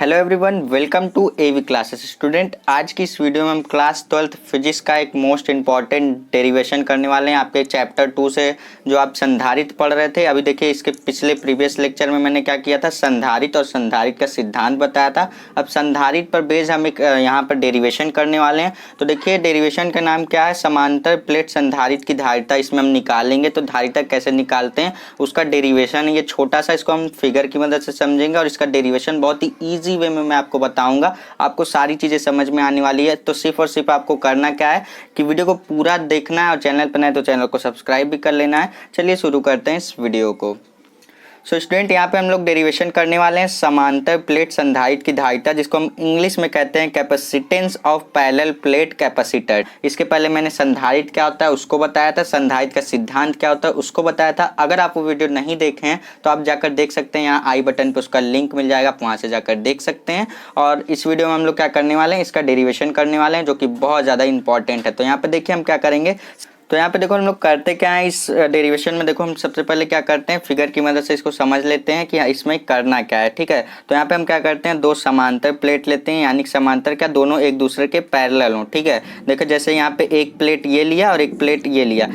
Hello everyone, welcome to AV classes. Student, आज की इस वीडियो में हम क्लास 12th फिजिक्स का एक मोस्ट इंपॉर्टेंट डेरिवेशन करने वाले हैं आपके चैप्टर 2 से, जो आप संधारित्र पढ़ रहे थे। अभी देखिए, इसके पिछले प्रीवियस लेक्चर में मैंने क्या किया था, संधारित्र और संधारित्र का सिद्धांत बताया था। अब संधारित्र पर बेस हम एक यहाँ पर डेरिवेशन करने वाले हैं। तो देखिए, डेरिवेशन का नाम क्या है, समांतर प्लेट संधारित्र की धारिता इसमें हम निकालेंगे। तो धारिता कैसे निकालते हैं उसका डेरिवेशन, ये छोटा सा, इसको हम फिगर की मदद से समझेंगे और इसका डेरिवेशन बहुत ही ईजी वे में मैं आपको बताऊंगा। आपको सारी चीजें समझ में आने वाली है। तो सिर्फ और सिर्फ आपको करना क्या है कि वीडियो को पूरा देखना है और चैनल पर नए तो चैनल को सब्सक्राइब भी कर लेना है। चलिए शुरू करते हैं इस वीडियो को। सो स्टूडेंट, यहाँ पे हम लोग डेरिवेशन करने वाले हैं समांतर प्लेट संधारित्र की धारिता, जिसको हम इंग्लिश में कहते हैं capacitance of parallel plate capacitor. इसके पहले मैंने संधारित्र क्या होता है उसको बताया था, संधारित्र का सिद्धांत क्या होता है उसको बताया था। अगर आप वो वीडियो नहीं देखे हैं तो आप जाकर देख सकते हैं, यहाँ आई बटन पर उसका लिंक मिल जाएगा, आप वहाँ से जाकर देख सकते हैं। और इस वीडियो में हम लोग क्या करने वाले हैं, इसका डेरिवेशन करने वाले हैं, जो कि बहुत ज़्यादा इंपॉर्टेंट है। तो यहाँ पे देखिए हम क्या करेंगे। तो यहाँ पे देखो हम लोग करते क्या है इस डेरिवेशन में। देखो, हम सबसे पहले क्या करते हैं, फिगर की मदद से इसको समझ लेते हैं कि इसमें करना क्या है। ठीक है, तो यहाँ पे हम क्या करते हैं, दो समांतर प्लेट लेते हैं, यानी समांतर क्या, दोनों एक दूसरे के पैरेलल हों। ठीक है, देखो जैसे यहाँ पे एक प्लेट ये लिया और एक प्लेट ये लिया,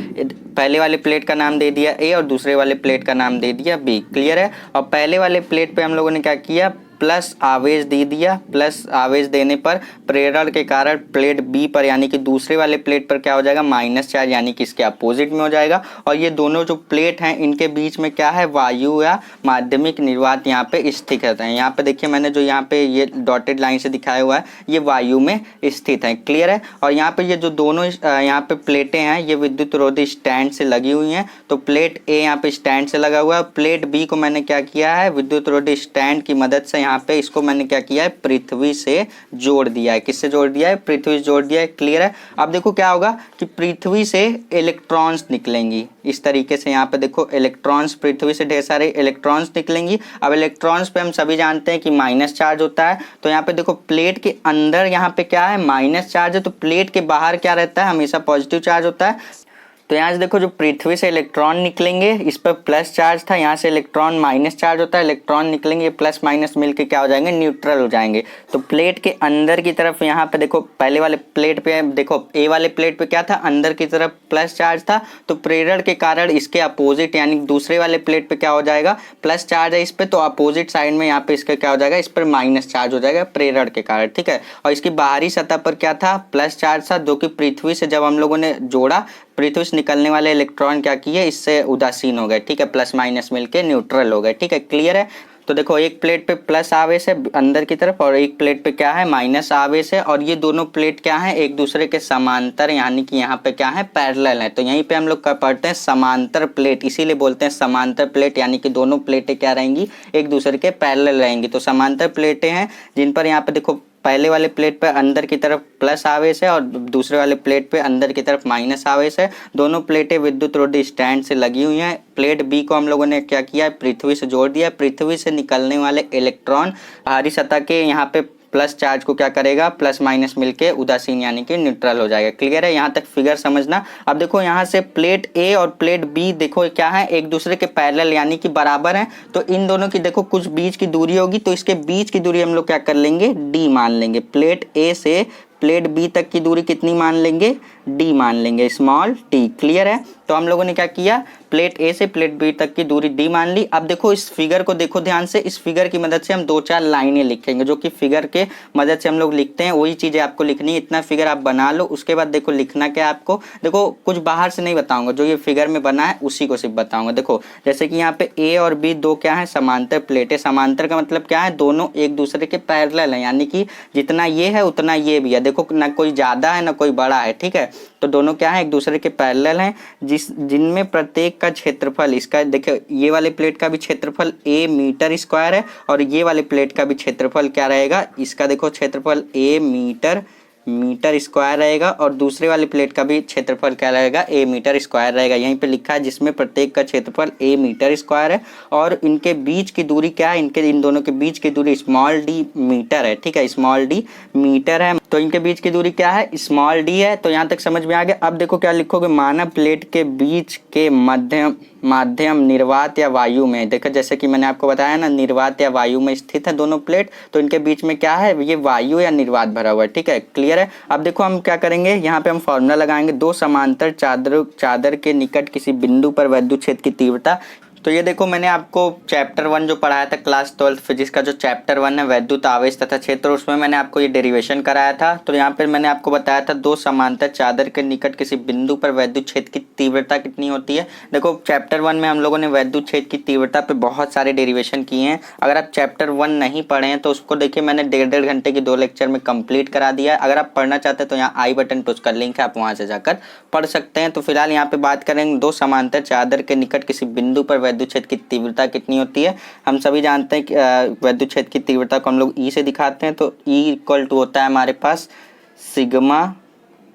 पहले वाले प्लेट का नाम दे दिया ए और दूसरे वाले प्लेट का नाम दे दिया बी। क्लियर है। और पहले वाले प्लेट पे हम लोगों ने क्या किया, प्लस आवेश दे दिया। प्लस आवेश देने पर प्रेरण के कारण प्लेट बी पर, यानी कि दूसरे वाले प्लेट पर क्या हो जाएगा, माइनस चार्ज, यानी कि इसके अपोजिट में हो जाएगा। और ये दोनों जो प्लेट हैं इनके बीच में क्या है, वायु या माध्यमिक निर्वात यहाँ पे स्थित है। यहाँ पे देखिए, मैंने जो यहाँ पे ये डॉटेड लाइन से दिखाया हुआ है, ये वायु में स्थित है। क्लियर है। और यहाँ पे ये जो दोनों यहाँ पे प्लेटें हैं, ये विद्युत रोधी स्टैंड से लगी हुई हैं। तो प्लेट ए यहाँ पे स्टैंड से लगा हुआ है, प्लेट बी को मैंने क्या किया है, विद्युत रोधी स्टैंड की मदद से यहाँ पे इसको मैंने क्या किया है, पृथ्वी से जोड़ दिया है। किससे जोड़ दिया है, पृथ्वी से जोड़ दिया है। क्लियर है। अब देखो क्या होगा कि पृथ्वी से इलेक्ट्रॉन्स निकलेंगी इस तरीके से। यहाँ पे देखो इलेक्ट्रॉन्स, पृथ्वी से ढेर सारे इलेक्ट्रॉन्स निकलेंगी। अब इलेक्ट्रॉन्स पे हम सभी जानते हैं कि माइनस चार्ज होता है। तो यहाँ पे देखो प्लेट के अंदर यहाँ पे क्या है, माइनस चार्ज है। तो प्लेट के बाहर क्या रहता है, हमेशा पॉजिटिव चार्ज होता है। तो यहाँ से देखो, जो पृथ्वी से इलेक्ट्रॉन निकलेंगे इस पर प्लस चार्ज था, यहाँ से इलेक्ट्रॉन माइनस चार्ज होता है, इलेक्ट्रॉन निकलेंगे प्लस माइनस मिलके क्या हो जाएंगे, न्यूट्रल हो जाएंगे। तो प्लेट के अंदर की तरफ यहाँ पे देखो, पहले वाले प्लेट पे देखो, ए वाले प्लेट पे क्या था, अंदर की तरफ प्लस चार्ज था। तो प्रेरण के कारण इसके अपोजिट, यानी दूसरे वाले प्लेट पे क्या हो जाएगा, प्लस चार्ज है इस पे, तो अपोजिट साइड में यहाँ पे इसका क्या हो जाएगा, इस पर माइनस चार्ज हो जाएगा प्रेरण के कारण। ठीक है। और इसकी बाहरी सतह पर क्या था, प्लस चार्ज था, जो कि पृथ्वी से जब हम लोगों ने जोड़ा, पृथ्वी से निकलने वाले इलेक्ट्रॉन क्या किए, इससे उदासीन हो गए। ठीक है, प्लस माइनस मिलके न्यूट्रल हो गए। ठीक है, क्लियर है। तो देखो, एक प्लेट पे प्लस आवेश है अंदर की तरफ और एक प्लेट पे क्या है, माइनस आवेश है। और ये दोनों प्लेट क्या है, एक दूसरे के समांतर, यानी कि यहाँ पे क्या है, पैरेलल है। तो यहीं पे हम लोग पढ़ते हैं समांतर प्लेट, इसीलिए बोलते हैं समांतर प्लेट, यानी कि दोनों प्लेटें क्या रहेंगी, एक दूसरे के पैरेलल रहेंगी। तो समांतर प्लेटें हैं जिन पर यहाँ पे देखो, पहले वाले प्लेट पे अंदर की तरफ प्लस आवेश है और दूसरे वाले प्लेट पे अंदर की तरफ माइनस आवेश है। दोनों प्लेटें विद्युत रोधी स्टैंड से लगी हुई हैं। प्लेट बी को हम लोगों ने क्या किया, पृथ्वी से जोड़ दिया। पृथ्वी से निकलने वाले इलेक्ट्रॉन बाहरी सतह के यहाँ पे प्लस चार्ज को क्या करेगा, प्लस माइनस मिलके उदासीन, यानी कि न्यूट्रल हो जाएगा। क्लियर है। यहाँ तक फिगर समझना। अब देखो, यहाँ से प्लेट ए और प्लेट बी देखो क्या है, एक दूसरे के पैरेलल, यानी कि बराबर हैं। तो इन दोनों की देखो कुछ बीच की दूरी होगी, तो इसके बीच की दूरी हम लोग क्या कर लेंगे, डी मान लेंगे। प्लेट ए से प्लेट बी तक की दूरी कितनी मान लेंगे, डी मान लेंगे, स्मॉल टी। क्लियर है। तो हम लोगों ने क्या किया, प्लेट ए से प्लेट बी तक की दूरी डी मान ली। अब देखो इस फिगर को देखो ध्यान से, इस फिगर की मदद से हम दो चार लाइनें लिखेंगे, जो कि फिगर के मदद से हम लोग लिखते हैं, वही चीजें आपको लिखनी है। इतना फिगर आप बना लो, उसके बाद देखो लिखना क्या है आपको। देखो, कुछ बाहर से नहीं बताऊंगा, जो ये फिगर में बना है उसी को सिर्फ बताऊंगा। देखो, जैसे कि यहाँ पे ए और बी दो क्या है, समांतर प्लेटें। समांतर का मतलब क्या है, दोनों एक दूसरे के पैरेलल है, यानी कि जितना ये है उतना ये भी है। देखो, ना कोई ज्यादा है ना कोई बड़ा है। ठीक है। तो दोनों क्या है, एक दूसरे के पैरेलल हैं, जिनमें प्रत्येक का क्षेत्रफल, इसका देखो, ये वाले प्लेट का भी क्षेत्रफल ए मीटर स्क्वायर है और ये वाले प्लेट का भी क्षेत्रफल क्या रहेगा, इसका देखो क्षेत्रफल ए मीटर स्क्वायर रहेगा और दूसरे वाले प्लेट का भी क्षेत्रफल क्या रहेगा, ए मीटर स्क्वायर रहेगा। यहीं पे लिखा है, जिसमें प्रत्येक का क्षेत्रफल ए मीटर स्क्वायर है और इनके बीच की दूरी क्या है, इन दोनों के बीच की दूरी स्मॉल डी मीटर है। ठीक है, स्मॉल डी मीटर है। तो इनके बीच की दूरी क्या है, स्मॉल डी है। तो यहाँ तक समझ में आ गया। अब देखो क्या लिखोगे, माना प्लेट के बीच के माध्यम निर्वात या वायु में, देखो जैसे कि मैंने आपको बताया ना, निर्वात या वायु में स्थित है दोनों प्लेट, तो इनके बीच में क्या है, ये वायु या निर्वात भरा हुआ है। ठीक है, क्लियर है। अब देखो हम क्या करेंगे, यहाँ पे हम फॉर्मूला लगाएंगे, दो समांतर चादर के निकट किसी बिंदु पर विद्युत क्षेत्र की तीव्रता। तो ये देखो मैंने आपको चैप्टर 1 जो पढ़ाया था क्लास 12 फिजिक्स का, जो चैप्टर 1 है वैद्युत आवेश तथा क्षेत्र, उसमें मैंने आपको ये डेरिवेशन कराया था। तो यहाँ पे मैंने आपको बताया था दो समांतर चादर के निकट किसी बिंदु पर विद्युत क्षेत्र की तीव्रता कितनी होती है। देखो चैप्टर 1 में हम लोगों ने विद्युत क्षेत्र की तीव्रता पे बहुत सारे डेरिवेशन किए हैं। अगर आप चैप्टर 1 नहीं पढ़े हैं तो उसको देखिए, मैंने 1.5 घंटे की 2 लेक्चर में कंप्लीट करा दिया है। अगर आप पढ़ना चाहते हैं तो यहाँ आई बटन पे उसका लिंक है, आप वहाँ से जाकर पढ़ सकते हैं। तो फिलहाल यहाँ पे बात करेंगे दो समांतर चादर के निकट किसी बिंदु पर विद्युत क्षेत्र की तीव्रता कितनी होती है। हम सभी जानते हैं कि विद्युत क्षेत्र की तीव्रता को हम लोग ई से दिखाते हैं। तो ई इक्वल टू होता है हमारे पास सिग्मा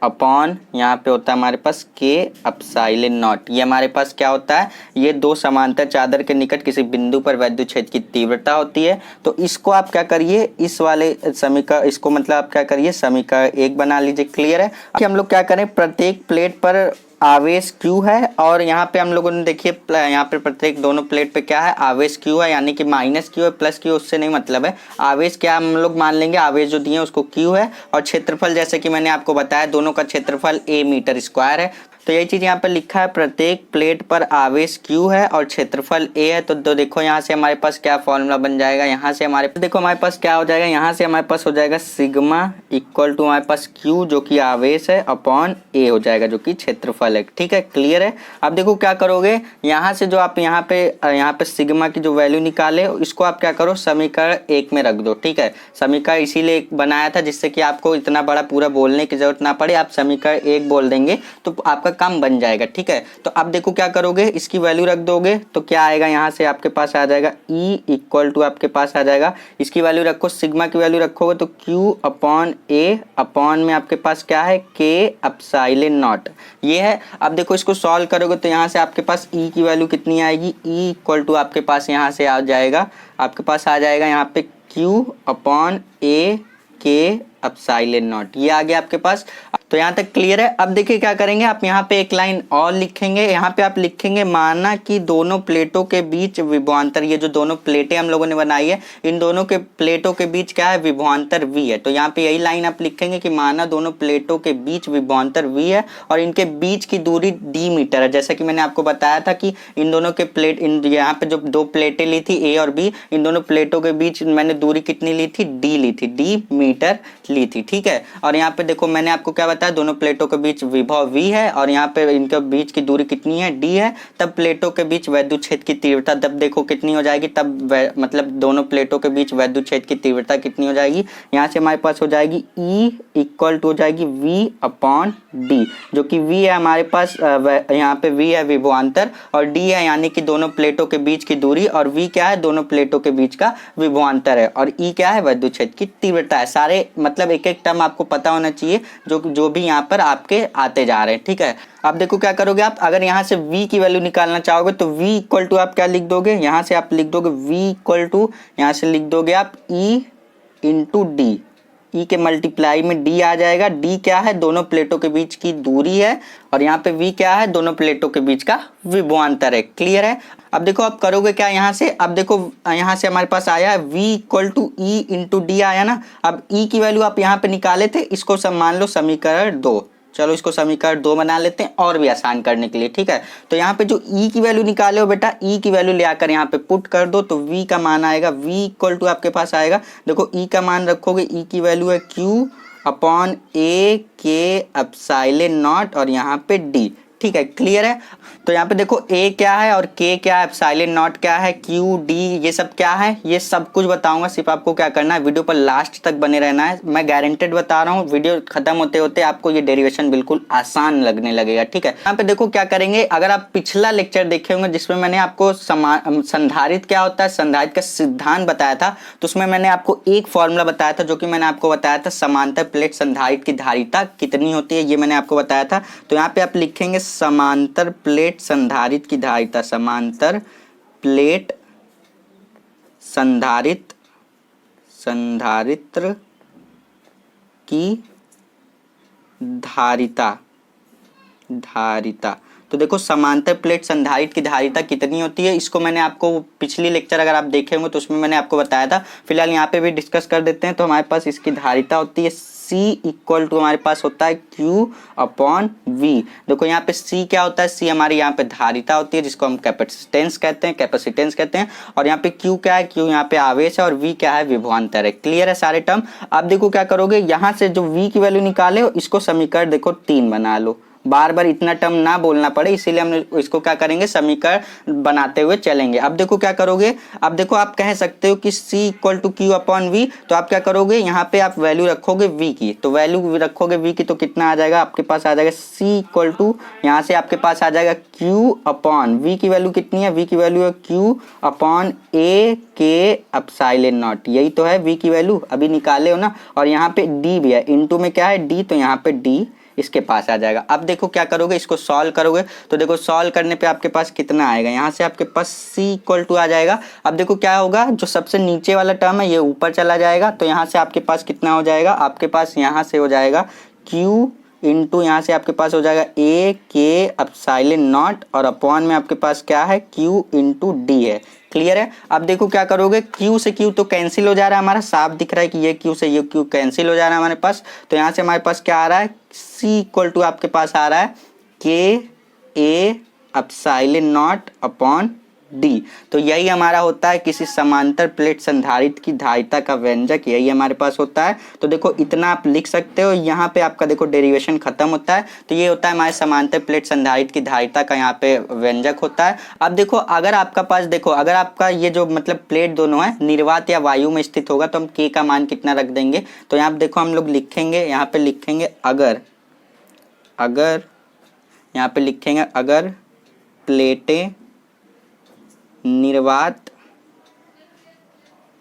अपॉन, यहाँ पे होता है हमारे पास के एप्सिलॉन नॉट। ये हमारे पास क्या होता है, ये दो समांतर चादर के निकट किसी बिंदु पर विद्युत क्षेत्र की तीव्रता होती है। तो इसको आप क्या करिए, इस वाले समीकरण, इसको मतलब आप क्या करिए, समीकरण 1 बना लीजिए। क्लियर है। कि हम लोग क्या करें, प्रत्येक प्लेट पर आवेश Q है, और यहाँ पे हम लोगों ने देखिए यहाँ पे प्रत्येक दोनों प्लेट पे क्या है, आवेश Q है, यानी कि माइनस Q है प्लस Q, उससे नहीं मतलब है। आवेश क्या हम लोग मान लेंगे, आवेश जो दिए उसको Q है, और क्षेत्रफल जैसे कि मैंने आपको बताया दोनों का क्षेत्रफल A मीटर स्क्वायर है। तो यही चीज यहाँ पे लिखा है, प्रत्येक प्लेट पर आवेश Q है और क्षेत्रफल A है। तो देखो यहाँ से हमारे पास क्या फॉर्मूला बन जाएगा, यहाँ से हमारे देखो हमारे पास क्या हो जाएगा, यहाँ से हमारे पास हो जाएगा सिग्मा इक्वल टू हमारे पास Q जो कि आवेश है अपॉन A हो जाएगा जो कि क्षेत्रफल है। ठीक है, क्लियर है। अब देखो क्या करोगे, यहाँ से जो आप यहाँ पे सिग्मा की जो वैल्यू निकाले इसको आप क्या करो, समीकरण 1 में रख दो। ठीक है, समीकरण इसीलिए बनाया था जिससे कि आपको इतना बड़ा पूरा बोलने की जरूरत ना पड़े, आप समीकरण 1 बोल देंगे तो आपका काम बन जाएगा। ठीक है, तो अब देखो क्या करोगे, इसकी वैल्यू रख दोगे तो क्या आएगा, यहाँ से आपके पास आ जाएगा E इक्वल टू आपके पास आ जाएगा, इसकी वैल्यू रखो, सिग्मा की वैल्यू रखोगे तो Q अपॉन A अपॉन में आपके पास क्या है, K एप्सिलॉन नॉट, ये है। अब देखो इसको सॉल्व करोगे तो यहाँ से आपके पास E की वैल्यू कितनी आएगी, E इक्वल टू आपके पास यहाँ से आ जाएगा, आपके पास आ जाएगा यहाँ पे Q upon A K epsilon not, ये आ गया आपके पास। तो यहाँ तक क्लियर है। अब देखिए क्या करेंगे, आप यहाँ पे एक लाइन और लिखेंगे, यहाँ पे आप लिखेंगे माना कि दोनों प्लेटों के बीच विभवांतर, ये जो दोनों प्लेटें हम लोगों ने बनाई है इन दोनों के प्लेटों के बीच क्या है, विभवांतर V है। तो यहाँ पे यही लाइन आप लिखेंगे कि माना दोनों प्लेटों के बीच विभवांतर V है और इनके बीच की दूरी D मीटर है। जैसा कि मैंने आपको बताया था कि इन दोनों के प्लेट, इन यहाँ पे जो दो प्लेटें ली थी A और B, इन दोनों प्लेटों के बीच मैंने दूरी कितनी ली थी, D ली थी, D मीटर ली थी। ठीक है, और यहाँ पे देखो मैंने आपको क्या बताया, दोनों प्लेटों के बीच विभव V है और यहाँ पे इनके बीच की दूरी कितनी है, D है। तब प्लेटों के बीच विद्युत क्षेत्र की तीव्रता तब देखो कितनी हो जाएगी, तब मतलब दोनों प्लेटों के बीच विद्युत क्षेत्र की तीव्रता कितनी हो जाएगी, यहाँ से हमारे पास हो जाएगी E इक्वल टू हो जाएगी V अपॉन D, जो कि V है हमारे पास, यहाँ पे V है विभवांतर और D है यानी कि दोनों प्लेटों के बीच की दूरी, और V क्या है, दोनों प्लेटों के बीच का विभवांतर है, और E क्या है, विद्युत क्षेत्र की तीव्रता है। सारे मतलब एक एक टर्म आपको पता होना चाहिए जो भी यहाँ पर आपके आते जा रहे हैं। ठीक है, अब देखो क्या करोगे आप, अगर यहाँ से V की वैल्यू निकालना चाहोगे तो V इक्वल टू आप क्या लिख दोगे, यहाँ से आप लिख दोगे V इक्वल टू, यहाँ से लिख दोगे आप E इंटू डी, E के मल्टीप्लाई में D आ जाएगा। D क्या है, दोनों प्लेटों के बीच की दूरी है, और यहाँ पे V क्या है, दोनों प्लेटों के बीच का विभवांतर है। क्लियर है। अब देखो आप करोगे क्या, यहाँ से अब देखो यहाँ से हमारे पास आया V equal to E into D आया ना। अब E की वैल्यू आप यहाँ पे निकाले थे, इसको सब मान लो समीकरण 2, चलो इसको समीकरण 2 बना लेते हैं और भी आसान करने के लिए। ठीक है, तो यहाँ पे जो E की वैल्यू निकाले हो बेटा, E की वैल्यू ले आकर यहाँ पे पुट कर दो तो V का मान आएगा, V इक्वल टू आपके पास आएगा, देखो E का मान रखोगे, E की वैल्यू है Q upon A K epsilon not और यहाँ पे D। ठीक है, क्लियर है। तो यहाँ पे देखो A क्या है और K क्या है, एप्सिलॉन नॉट क्या है, Q D ये सब क्या है, ये सब कुछ बताऊंगा। सिर्फ आपको क्या करना है, वीडियो पर लास्ट तक बने रहना है। मैं गारंटेड बता रहा हूँ, वीडियो खत्म होते होते आपको ये डेरिवेशन बिल्कुल आसान लगने लगेगा। ठीक है, यहाँ पे देखो क्या करेंगे, अगर आप पिछला लेक्चर देखे होंगे जिसमें मैंने आपको संधारित्र क्या होता है, संधारित्र का सिद्धांत बताया था, तो उसमें मैंने आपको एक फॉर्मूला बताया था, जो कि मैंने आपको बताया था समांतर प्लेट संधारित्र की धारिता कितनी होती है, ये मैंने आपको बताया था। तो यहाँ पे आप लिखेंगे समांतर प्लेट संधारित्र की धारिता, समांतर प्लेट संधारित्र की धारिता तो देखो समांतर प्लेट संधारित्र की धारिता कितनी होती है, इसको मैंने आपको पिछली लेक्चर अगर आप देखे होंगे तो उसमें मैंने आपको बताया था। फिलहाल यहाँ पे भी डिस्कस कर देते हैं। तो हमारे पास इसकी धारिता होती है C इक्वल टू हमारे पास होता है Q अपॉन V। देखो यहाँ पे C क्या होता है, C हमारी यहाँ पे धारिता होती है जिसको हम कैपेसिटेंस कहते हैं और यहाँ पे Q क्या है, Q यहाँ पे आवेश है और V क्या है, विभवांतर है। क्लियर है सारे टर्म। अब देखो क्या करोगे, यहाँ से जो V की वैल्यू निकाले इसको समीकरण देखो 3 बना लो, बार बार इतना टर्म ना बोलना पड़े, इसीलिए हम इसको क्या करेंगे, समीकरण बनाते हुए चलेंगे। अब देखो क्या करोगे, अब देखो आप कह सकते हो कि C equal to Q upon V, तो आप क्या करोगे, यहाँ पे आप वैल्यू रखोगे V की, तो वैल्यू रखोगे V की तो कितना आ जाएगा आपके पास, आ जाएगा C इक्वल टू, यहाँ से आपके पास आ जाएगा Q अपॉन V की वैल्यू कितनी है, V की वैल्यू है Q अपॉन A के एप्सिलॉन नॉट, यही तो है V की वैल्यू, अभी निकाले हो ना। और यहाँ पे D भी है, इनटू में क्या है D, तो यहाँ पे D इसके पास आ जाएगा। अब देखो क्या करोगे, इसको सॉल्व करोगे तो देखो सॉल्व करने पे आपके पास कितना आएगा, यहाँ से आपके पास C इक्वल टू आ जाएगा। अब देखो क्या होगा, जो सबसे नीचे वाला टर्म है ये ऊपर चला जाएगा, तो यहाँ से आपके पास कितना हो जाएगा, आपके पास यहाँ से हो जाएगा Q इंटू यहाँ से आपके पास हो जाएगा A के एप्सिलॉन नॉट और अपॉन में आपके पास क्या है, Q इंटू D है। क्लियर है। अब देखो क्या करोगे, Q से Q तो कैंसिल हो जा रहा है, हमारा साफ दिख रहा है कि ये Q से ये Q कैंसिल हो जा रहा है हमारे पास। तो यहाँ से हमारे पास क्या आ रहा है, C इक्वल टू आपके पास आ रहा है K A epsilon not upon D। तो यही हमारा होता है किसी समांतर प्लेट संधारित्र की धारिता का व्यंजक, यही हमारे पास होता है। तो देखो इतना आप लिख सकते हो, यहाँ पे आपका देखो डेरिवेशन खत्म होता है। तो ये होता है हमारे समांतर प्लेट संधारित्र की धारिता का यहाँ पे व्यंजक होता है। अब देखो अगर आपका पास देखो, अगर आपका ये जो मतलब प्लेट दोनों है निर्वात या वायु में स्थित होगा तो हम K का मान कितना रख देंगे। तो यहाँ पे देखो हम लोग लिखेंगे, यहाँ पे लिखेंगे अगर यहाँ पे लिखेंगे अगर प्लेटें निर्वात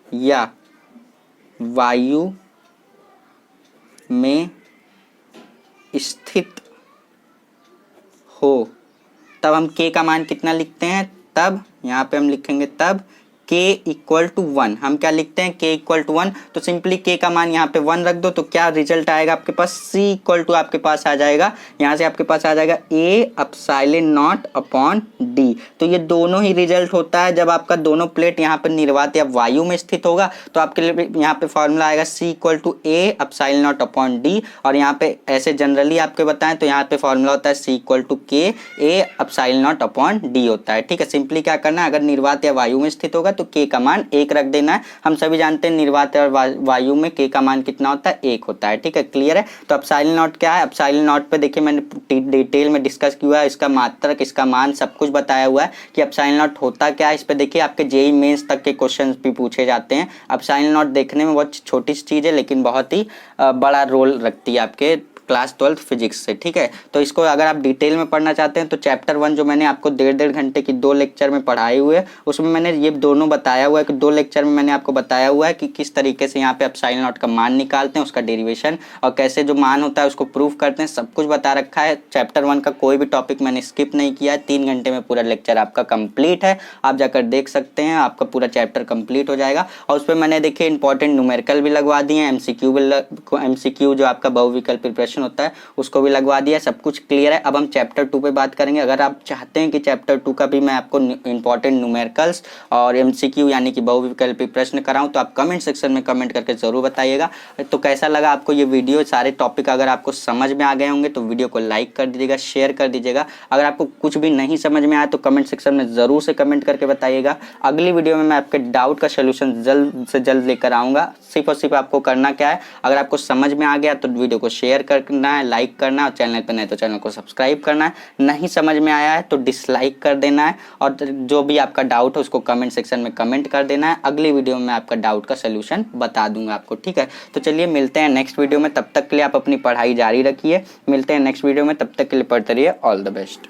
या वायु में स्थित हो तब हम K का मान कितना लिखते हैं, तब यहाँ पे हम लिखेंगे तब K इक्वल टू 1। हम क्या लिखते हैं, K इक्वल टू 1, तो सिंपली K का मान यहाँ पे 1 रख दो, तो क्या रिजल्ट आएगा आपके पास, C इक्वल टू आपके पास आ जाएगा, यहाँ से आपके पास आ जाएगा A epsilon not upon D। तो ये दोनों ही रिजल्ट होता है जब आपका दोनों प्लेट यहाँ पे निर्वात या वायु में स्थित होगा। तो आपके लिए यहाँ पे फॉर्मूला आएगा C equal to A epsilon not upon D। और यहाँ पे ऐसे जनरली आपके बताएं तो यहाँ पे फॉर्मूला होता है C equal to K A epsilon not upon D होता है। ठीक है, सिंपली क्या करना है, अगर निर्वात या वायु में स्थित होगा तो K का मान 1 रख देना है। हम सभी जानते हैं निर्वात और वायु में K का मान कितना होता है, 1 होता है। ठीक है, क्लियर है। तो एप्सिलॉन नॉट क्या है, एप्सिलॉन नॉट पे देखिए मैंने डिटेल में डिस्कस किया है, इसका मात्रक, इसका मान सब कुछ बताया हुआ है कि एप्सिलॉन नॉट होता क्या है। इस पे देखिए आपके जेईई मेंस तक के क्वेश्चन भी पूछे जाते हैं। एप्सिलॉन नॉट देखने में बहुत छोटी सी चीज़ है लेकिन बहुत ही बड़ा रोल रखती है आपके क्लास 12 फिजिक्स से। ठीक है, तो इसको अगर आप डिटेल में पढ़ना चाहते हैं तो चैप्टर 1 जो मैंने आपको 1.5 घंटे की 2 लेक्चर में पढ़ाए हुए हैं उसमें मैंने ये दोनों बताया हुआ है कि 2 लेक्चर में मैंने आपको बताया हुआ है कि किस तरीके से यहाँ पे एप्सिलॉन नॉट का मान निकालते हैं, उसका डेरिवेशन और कैसे जो मान होता है उसको प्रूव करते हैं, सब कुछ बता रखा है। चैप्टर 1 का कोई भी टॉपिक मैंने स्किप नहीं किया है। 3 घंटे में पूरा लेक्चर आपका कंप्लीट है, आप जाकर देख सकते हैं, आपका पूरा चैप्टर कंप्लीट हो जाएगा। और उस पर मैंने देखिए इंपॉर्टेंट न्यूमेरिकल भी लगवा दिए हैं, MCQ जो आपका बहुविकल्पी प्रश्न होता है उसको भी लगवा दिया, सब कुछ क्लियर है। अब हम चैप्टर 2 पे बात करेंगे। अगर आप चाहते हैं कि चैप्टर 2 का भी मैं आपको इंपॉर्टेंट न्यूमेरिकल्स और MCQ यानी कि बहुविकल्पी प्रश्न कराऊं तो आप कमेंट सेक्शन में कमेंट करके ज़रूर बताइएगा। तो कैसा लगा आपको ये वीडियो, सारे टॉपिक अगर आपको समझ में आ गए होंगे तो वीडियो को लाइक कर दीजिएगा, शेयर कर दीजिएगा। अगर आपको कुछ भी नहीं समझ में आया तो कमेंट सेक्शन में ज़रूर से कमेंट करके बताइएगा। अगली वीडियो में मैं आपके डाउट का सोल्यूशन जल्द से जल्द लेकर आऊँगा। सिर्फ और सिर्फ आपको करना क्या है, अगर आपको समझ में आ गया तो वीडियो को शेयर करना है, लाइक करना है, और चैनल पर नहीं तो चैनल को सब्सक्राइब करना है। नहीं समझ में आया है तो डिसलाइक कर देना है और जो भी आपका डाउट है उसको कमेंट सेक्शन में कमेंट कर देना है। अगली वीडियो में मैं आपका डाउट का सलूशन बता दूंगा आपको। ठीक है, तो चलिए मिलते हैं नेक्स्ट वीडियो में। तब तक के लिए आप अपनी पढ़ाई जारी रखिए। मिलते हैं नेक्स्ट वीडियो में, तब तक के लिए पढ़ते रहिए। All the best.